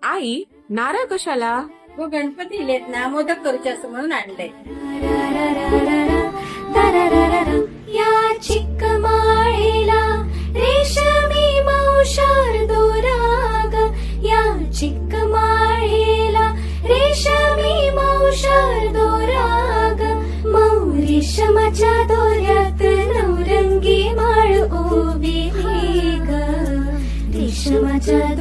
आई नारळ कशाला? व गणपती इलेत ना मोदक करूचे असं म्हणून आणलंय. या चिक्क माळेला रेशमी मौशार दोराग, या चिक्क माळेला रेशमी मौशार दोराग, मऊ रेशमाच्या दोऱ्यात नवरंगी माळ ओवी ग, रेशमाच्या